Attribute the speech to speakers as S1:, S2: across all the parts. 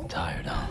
S1: Tired, huh?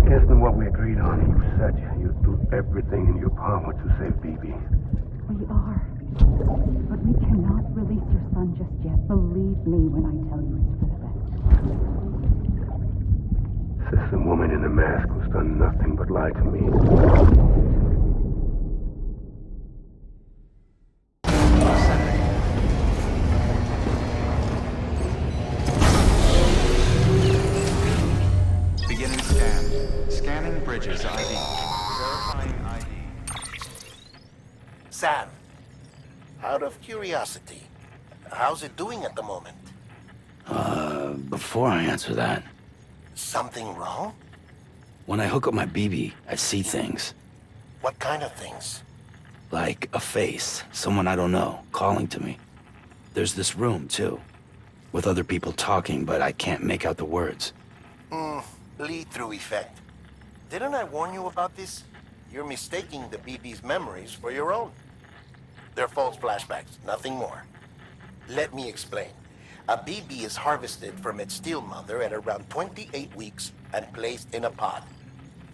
S2: Isn't what we agreed on? You said you'd do everything in your power to save BB.
S3: We are. But we cannot release your son just yet. Believe me when I tell you it's for the best.
S2: Sister woman in the mask who's done nothing but lie to me.
S4: Beginning scan. Scanning bridges ID. Verifying ID.
S5: Sam, out of curiosity, how's it doing at the moment?
S1: Before I answer that,
S5: Something wrong?
S1: when I hook up my BB, I see things.
S5: What kind of things?
S1: Like a face, someone I don't know, calling to me. There's this room, too, with other people talking, but I can't make out the words.
S5: Lead-through effect. Didn't I warn you about this? You're mistaking the BB's memories for your own. They're false flashbacks, nothing more. Let me explain. A BB is harvested from its steel mother at around 28 weeks and placed in a pod.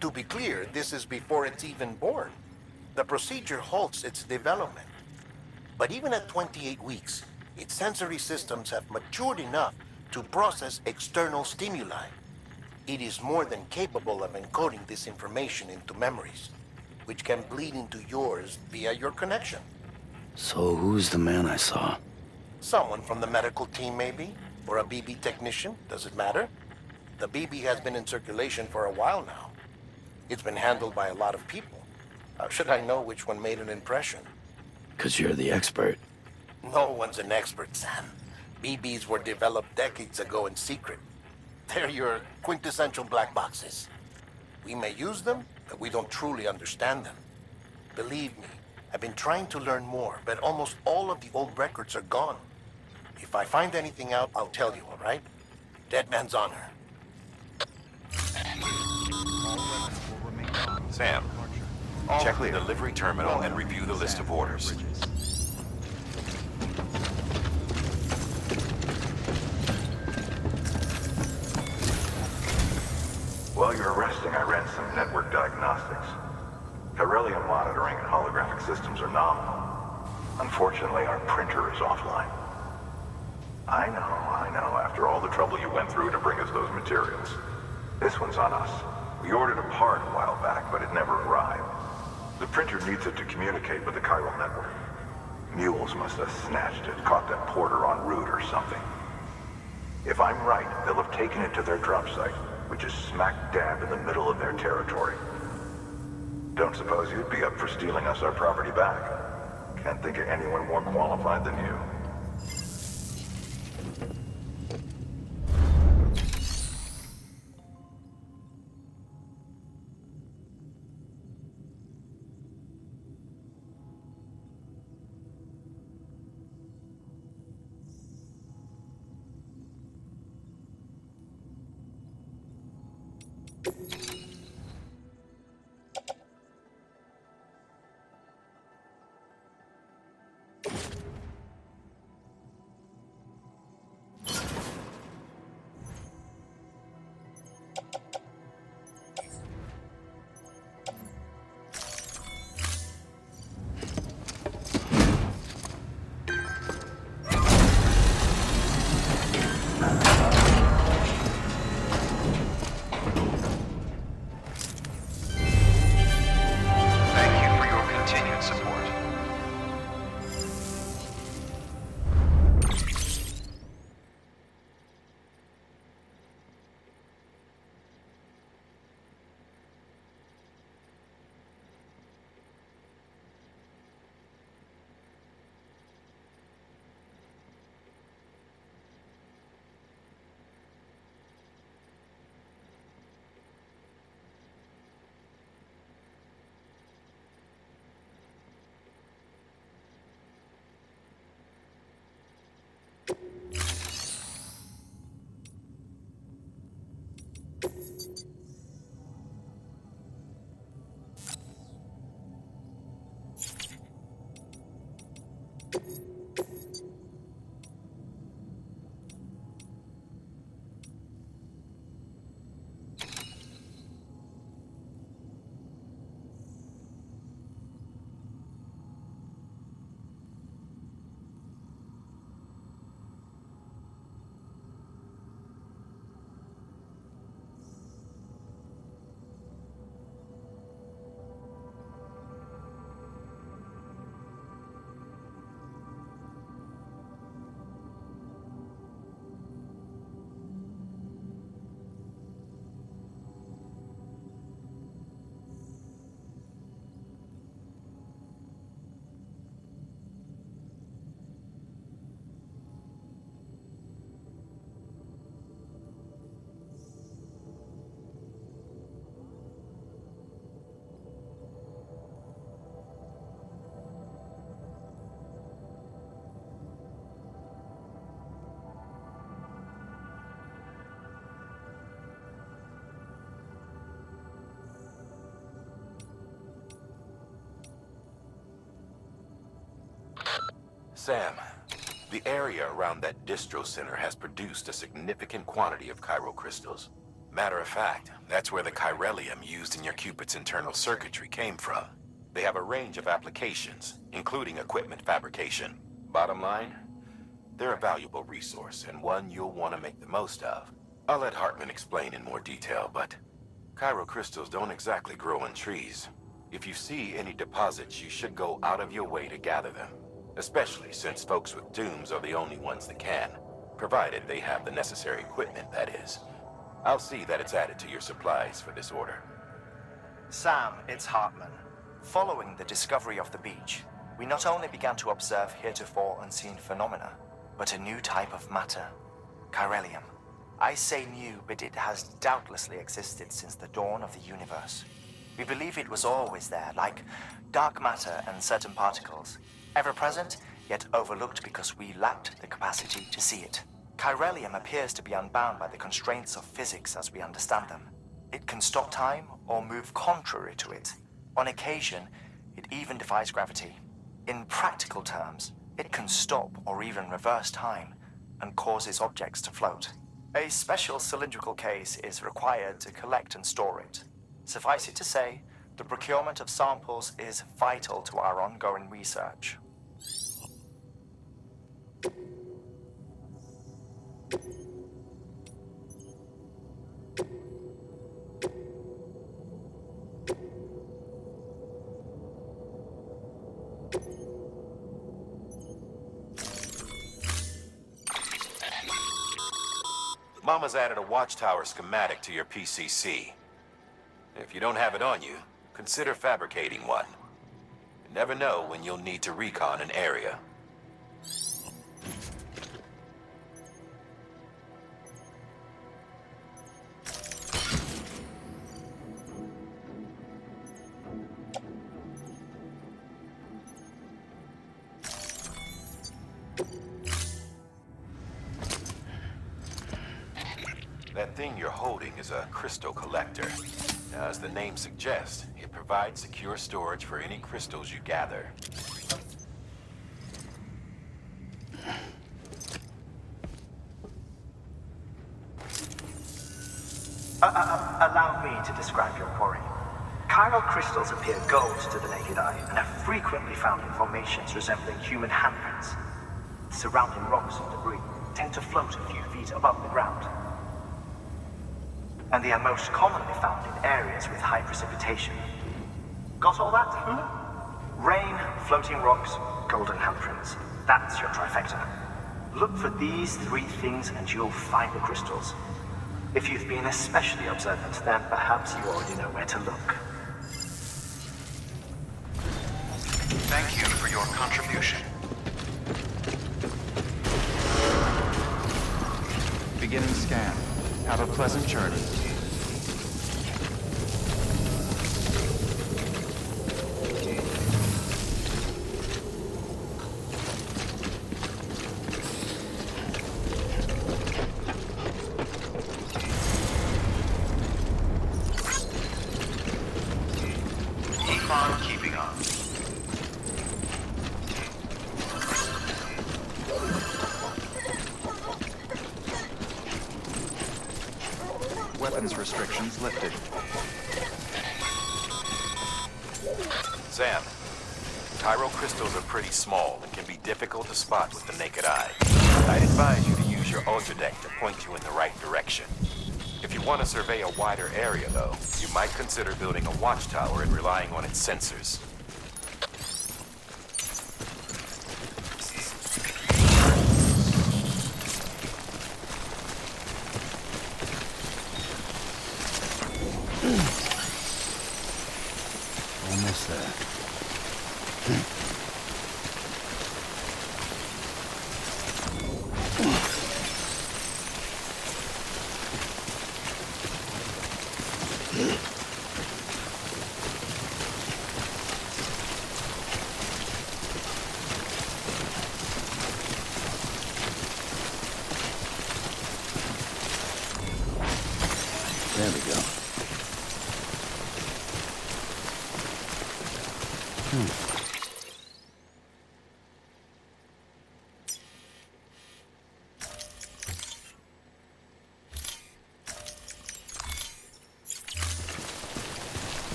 S5: To be clear, this is before it's even born. The procedure halts its development. But even at 28 weeks, its sensory systems have matured enough to process external stimuli. It is more than capable of encoding this information into memories, which can bleed into yours via your connection.
S1: So who's the man I saw?
S5: Someone from the medical team, maybe? Or a BB technician? Does it matter? The BB has been in circulation for a while now. It's been handled by a lot of people. How should I know which one made an impression?
S1: 'Cause you're the expert.
S5: No one's an expert, Sam. BBs were developed decades ago in secret. They're your quintessential black boxes. We may use them, but we don't truly understand them. Believe me, I've been trying to learn more, but almost all of the old records are gone. If I find anything out, I'll tell you, all right? Dead man's honor.
S6: Sam, check the delivery terminal and review the list of orders.
S7: While you're resting, I ran some network diagnostics. Chiralium monitoring and holographic systems are nominal. Unfortunately, our printer is offline. I know, after all the trouble you went through to bring us those materials. This one's on us. We ordered a part a while back, but it never arrived. The printer needs it to communicate with the chiral network. Mules must have snatched it, caught that porter en route or something. If I'm right, they'll have taken it to their drop site, which is smack dab in the middle of their territory. Don't suppose you'd be up for stealing us our property back? Can't think of anyone more qualified than you.
S6: Sam, the area around that distro center has produced a significant quantity of chiral crystals. Matter of fact, that's where the chiralium used in your Cupid's internal circuitry came from. They have a range of applications, including equipment fabrication. Bottom line, they're a valuable resource and one you'll want to make the most of. I'll let Hartman explain in more detail, but chiral crystals don't exactly grow in trees. If you see any deposits, you should go out of your way to gather them. Especially since folks with dooms are the only ones that can, provided they have the necessary equipment, that is. I'll see that it's added to your supplies for this order.
S8: Sam, it's Hartman. Following the discovery of the beach, we not only began to observe heretofore unseen phenomena, but a new type of matter, chiralium. I say new, but it has doubtlessly existed since the dawn of the universe. We believe it was always there, like dark matter and certain particles. Ever present, yet overlooked because we lacked the capacity to see it. Chiralium appears to be unbound by the constraints of physics as we understand them. It can stop time or move contrary to it. On occasion, it even defies gravity. In practical terms, it can stop or even reverse time and causes objects to float. A special cylindrical case is required to collect and store it. Suffice it to say, the procurement of samples is vital to our ongoing research.
S6: Mama's added a watchtower schematic to your PCC. If you don't have it on you, consider fabricating one. You never know when you'll need to recon an area. That thing you're holding is a crystal collector. Now, as the name suggests, it provides secure storage for any crystals you gather.
S8: Allow me to describe your quarry. Chiral crystals appear gold to the naked eye and are frequently found in formations resembling human handprints. Surrounding rocks and debris tend to float a few feet above the ground. And they are most commonly found in areas with high precipitation. Got all that? Rain, floating rocks, golden handprints. That's your trifecta. Look for these three things and you'll find the crystals. If you've been especially observant, then perhaps you already know where to look.
S4: Thank you for your contribution. Beginning scan. Have a pleasant journey. Keep on keeping on. Weapons restrictions lifted.
S6: Sam, chiral crystals are pretty small and can be difficult to spot with the naked eye. I'd advise you to use your ultradeck to point you in the right direction. If you want to survey a wider area, though, you might consider building a watchtower and relying on its sensors.
S1: Almost there. There we go.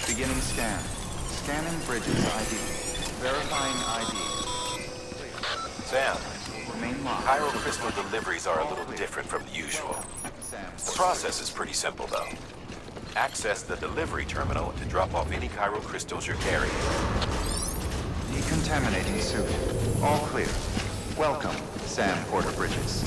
S4: Beginning scan. Scanning bridges ID. Verifying ID.
S6: Sam,
S4: Remain locked.
S6: chiral crystal deliveries are a little different from the usual. The process is pretty simple, though. Access the delivery terminal to drop off any chiral crystals you're carrying.
S4: Decontaminating suit. All clear. Welcome, Sam Porter Bridges.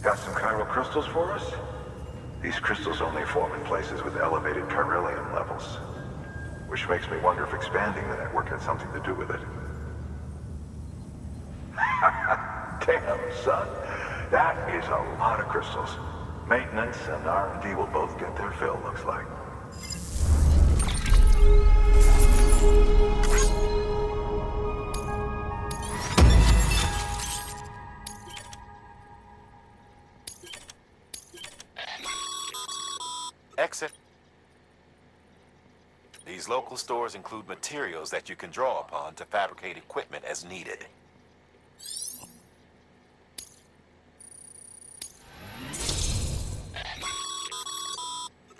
S7: Got some chiral crystals for us? These crystals only form in places with elevated chiralium levels, which makes me wonder if expanding the network had something to do with it. Damn, son. That is a lot of crystals. Maintenance and R&D will both get their fill, looks like.
S6: Exit. These local stores include materials that you can draw upon to fabricate equipment as needed.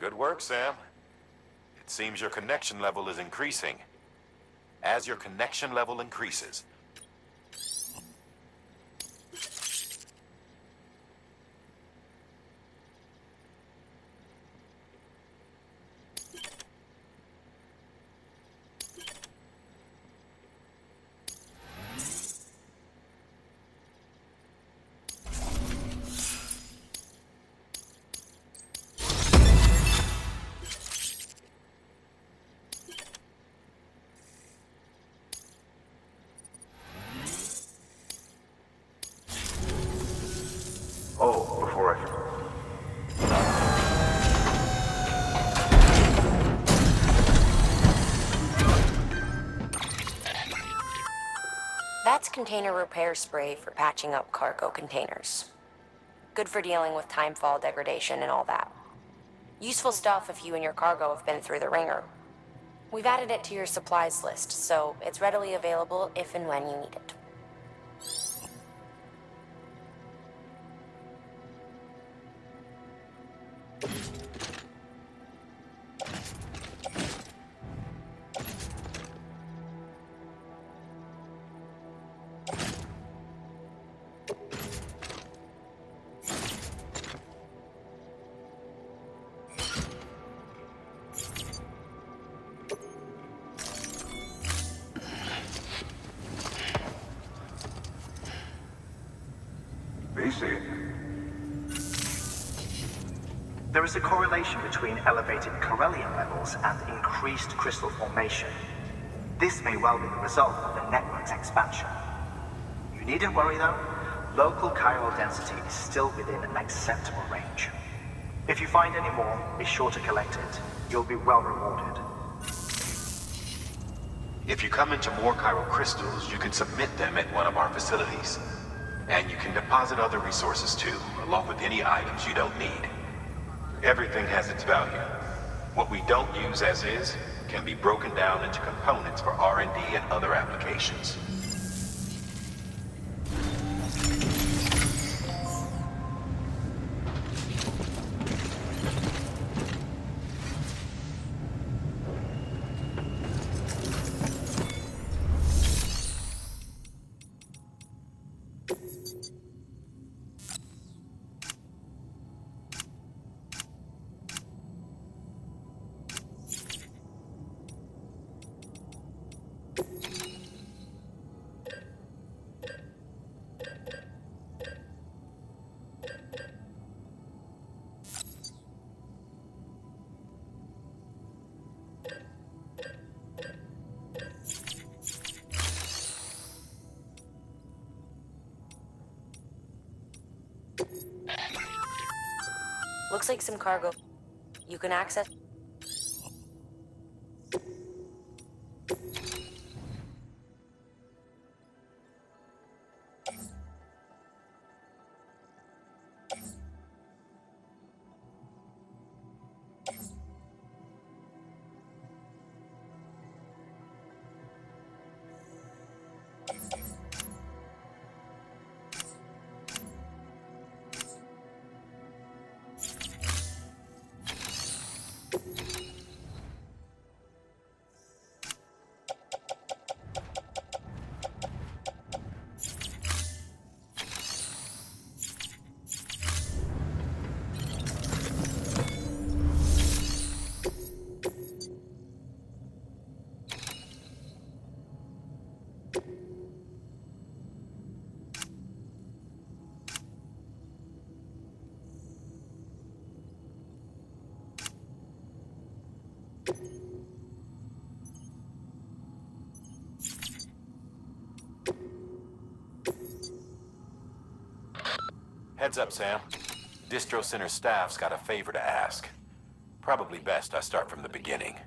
S6: Good work, Sam. It seems your connection level is increasing. As your connection level increases,
S7: Oh, before I...
S9: That's container repair spray for patching up cargo containers. Good for dealing with timefall degradation and all that. Useful stuff if you and your cargo have been through the ringer. We've added it to your supplies list, so it's readily available if and when you need it.
S7: BC.
S8: There is a correlation between elevated chiralium levels and increased crystal formation. This may well be the result of the network's expansion. You needn't worry though. Local chiral density is still within an acceptable range. If you find any more, be sure to collect it. You'll be well rewarded.
S6: if you come into more chiral crystals, you can submit them at one of our facilities. And you can deposit other resources too, along with any items you don't need. Everything has its value. What we don't use as is can be broken down into components for R&D and other applications.
S9: Looks like some cargo you can access.
S6: Heads up, Sam. Distro Center staff's got a favor to ask. Probably best I start from the beginning.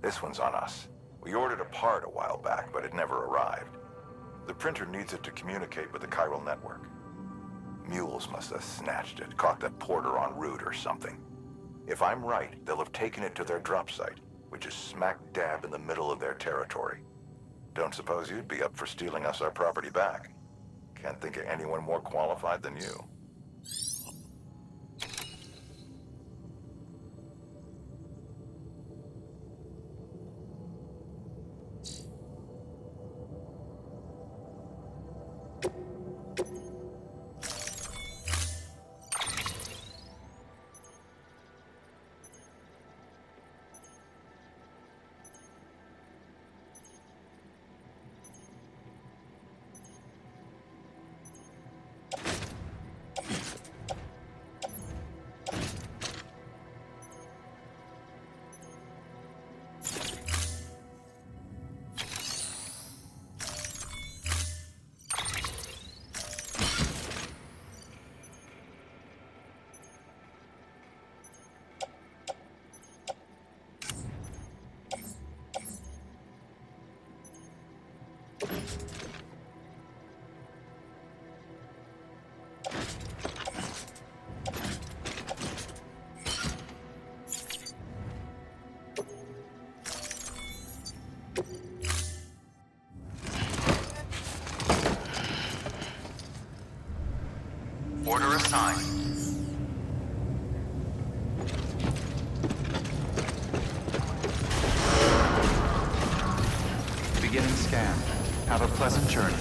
S7: This one's on us. We ordered a part a while back, but it never arrived. The printer needs it to communicate with the chiral network. Mules must have snatched it, caught the porter en route or something. If I'm right, they'll have taken it to their drop site, which is smack dab in the middle of their territory. Don't suppose you'd be up for stealing us our property back? Can't think of anyone more qualified than you.
S4: Order assigned. Beginning scan. Have a pleasant journey.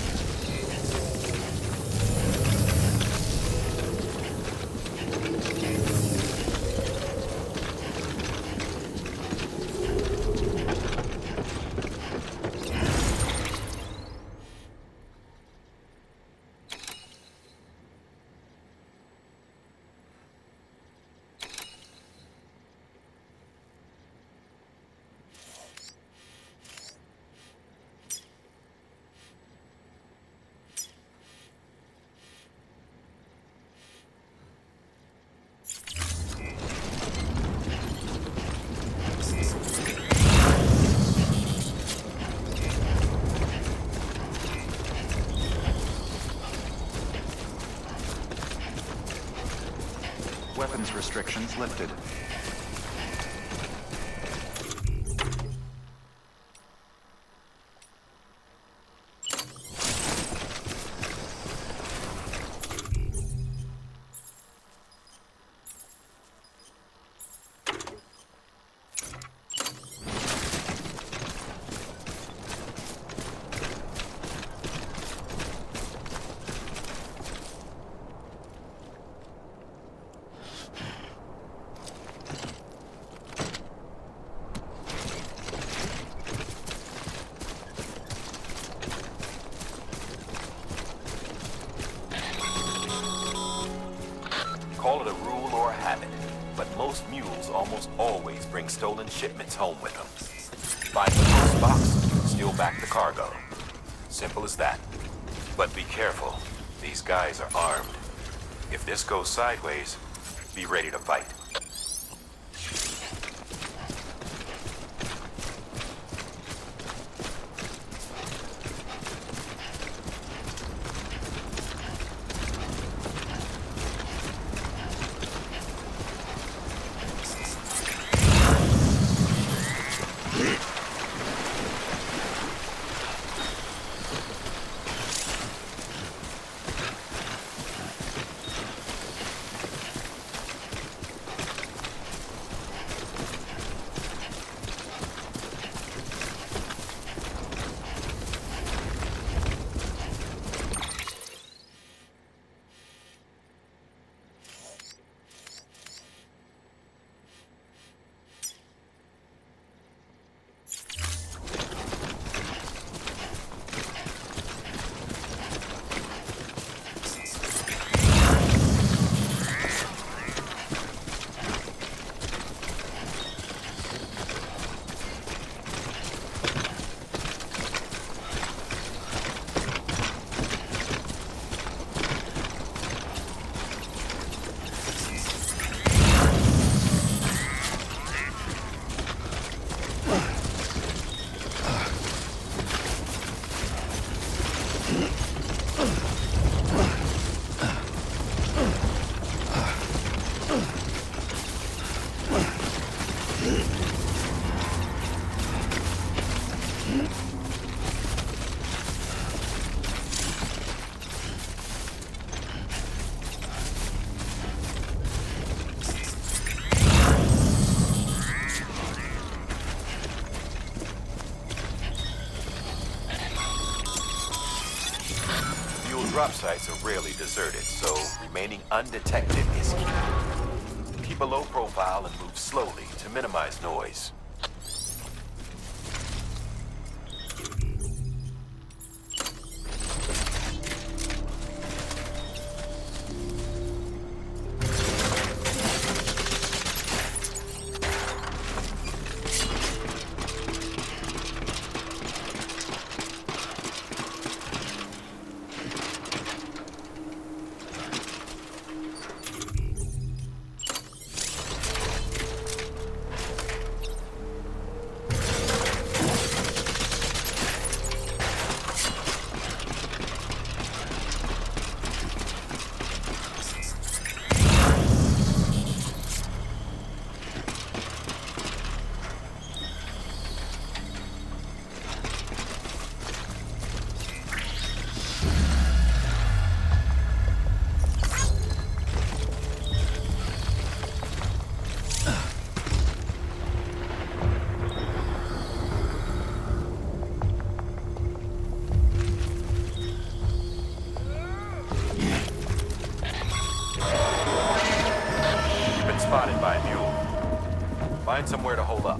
S4: Weapons restrictions lifted.
S6: Call it a rule or a habit, but most mules almost always bring stolen shipments home with them. Find the post box, steal back the cargo. Simple as that. But be careful. These guys are armed. If this goes sideways, be ready to fight. drop sites are rarely deserted, so remaining undetected is key. Keep a low profile and move slowly to minimize noise. Spotted by a mule. Find somewhere to hold up.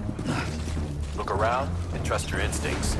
S6: Look around and trust your instincts.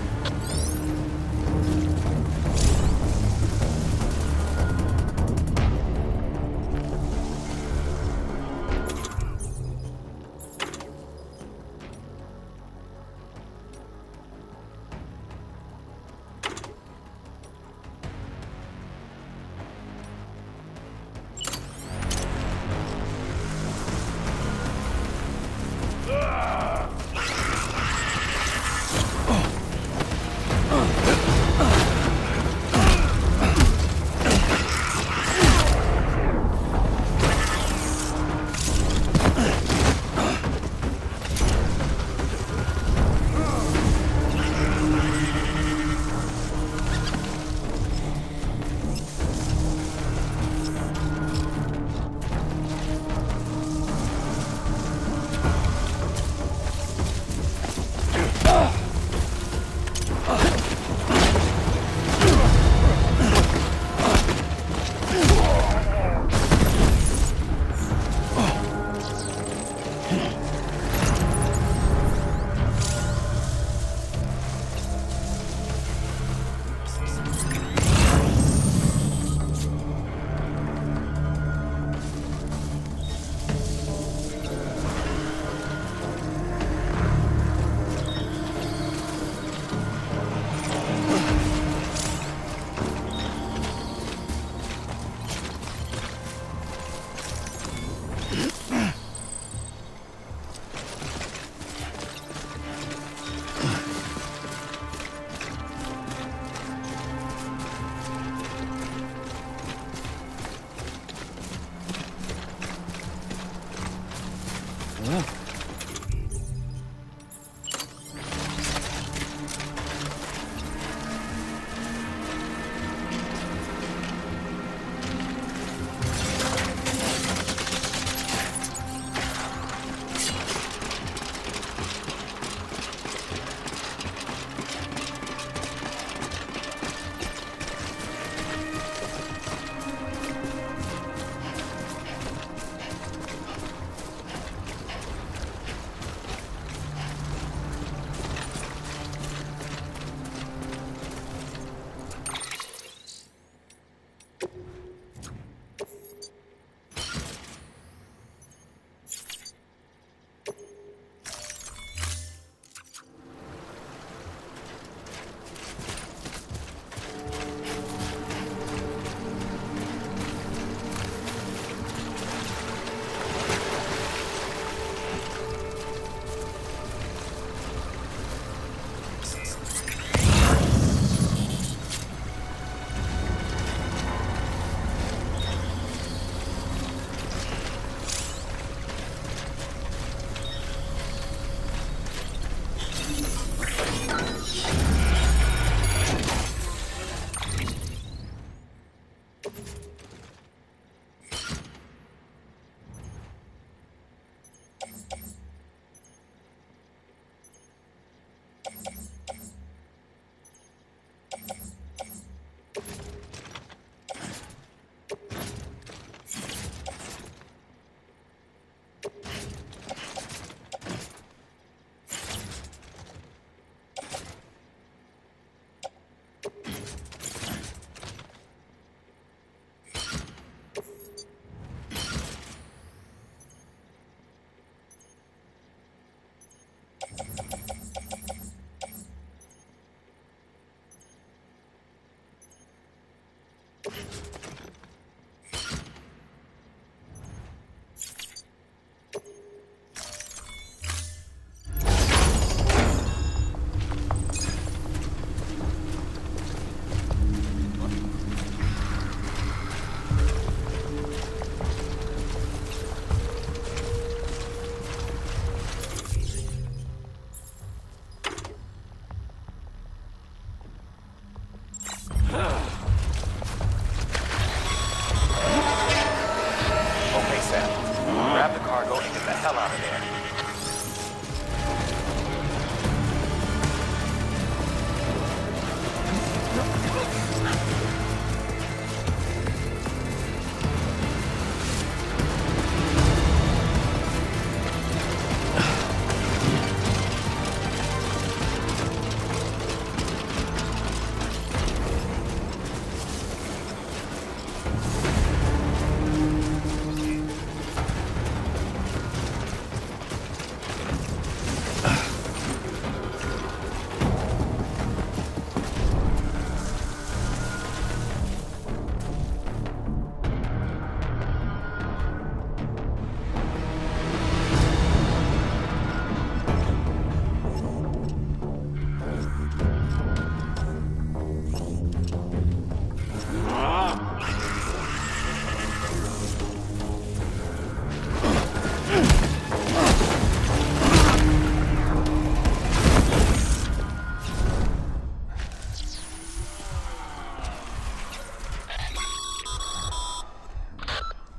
S6: hell out of there.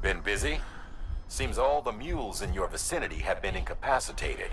S6: Been busy? Seems all the mules in your vicinity have been incapacitated.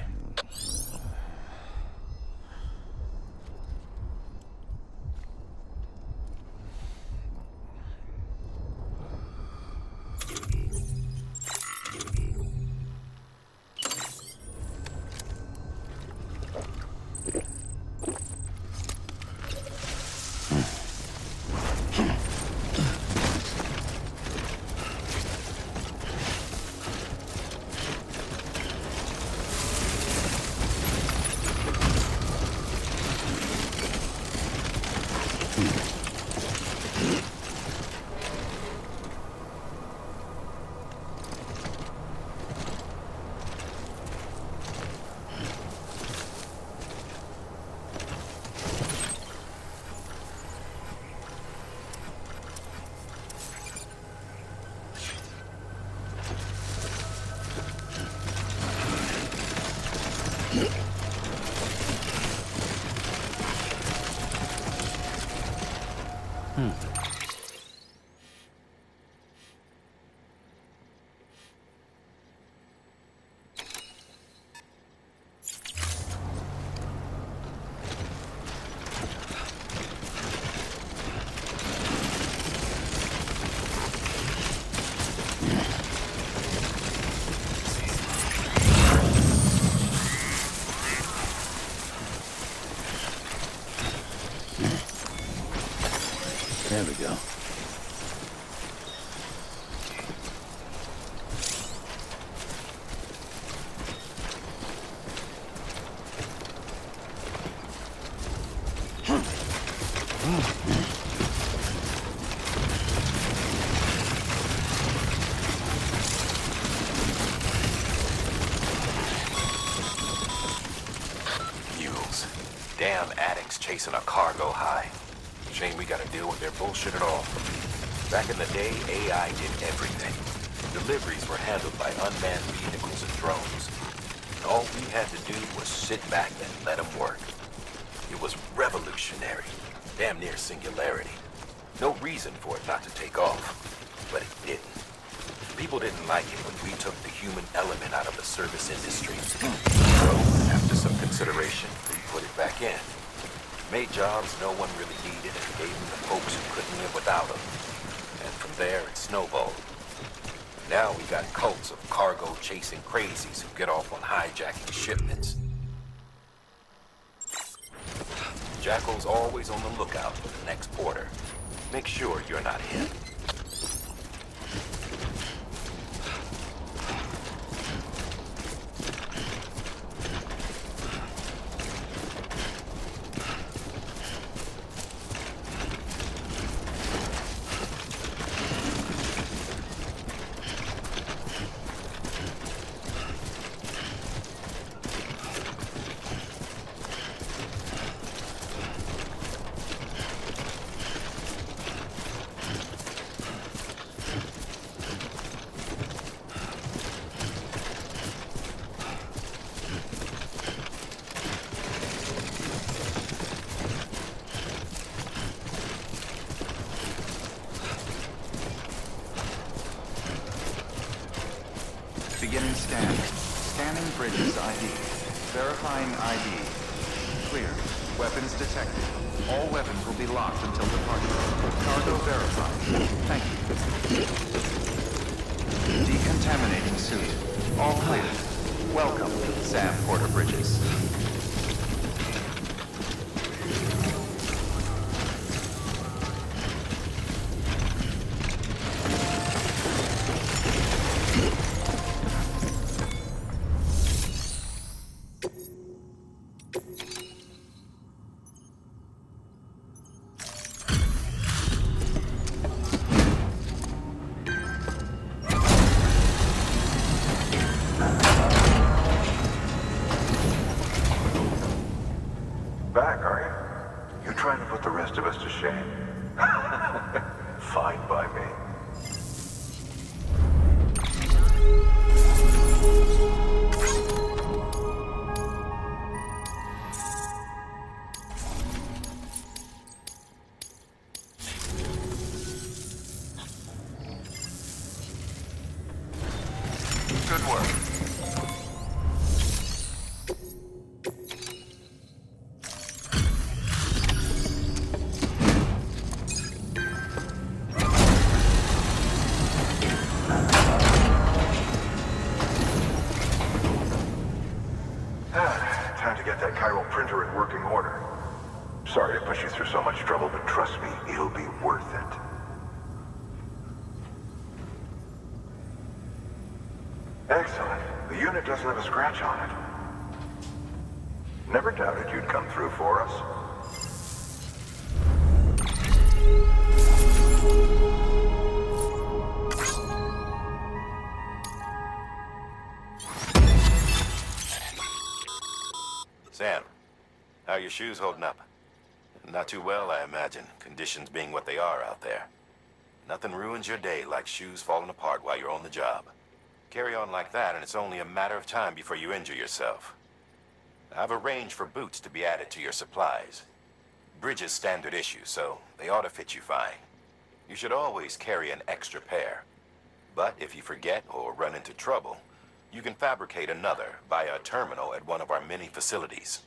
S1: There we go.
S6: Mules. Damn addicts chasing a cargo high. Shame we gotta deal with their bullshit at all. Back in the day, AI did everything. Deliveries were handled by unmanned vehicles and drones. And all we had to do was sit back and let them work. It was revolutionary. Damn near singularity. No reason for it not to take off. But it didn't. People didn't like it when we took the human element out of the service industry. So, after some consideration, we put it back in. Made jobs no one really needed and gave them to folks who couldn't live without them. And from there, it snowballed. Now we got cults of cargo-chasing crazies who get off on hijacking shipments. Jackal's always on the lookout for the next order. Make sure you're not him.
S4: Beginning scan. Scanning Bridges ID. Verifying ID. Clear. Weapons detected. All weapons will be locked until departure. Cargo verified. Thank you. Decontaminating suit. All clear. Welcome, Sam Porter Bridges.
S7: Back, are you? You trying to put the rest of us to shame? Fine by me. Good work. Time to get that chiral printer in working order. Sorry to push you through so much trouble, but trust me, it'll be worth it. Excellent. The unit doesn't have a scratch on it. Never doubted you'd come through for us.
S6: Sam, how are your shoes holding up? Not too well, I imagine, conditions being what they are out there. Nothing ruins your day like shoes falling apart while you're on the job. Carry on like that, and it's only a matter of time before you injure yourself. I've arranged for boots to be added to your supplies. Bridges standard issue, so they ought to fit you fine. You should always carry an extra pair. But if you forget or run into trouble, you can fabricate another via a terminal at one of our many facilities.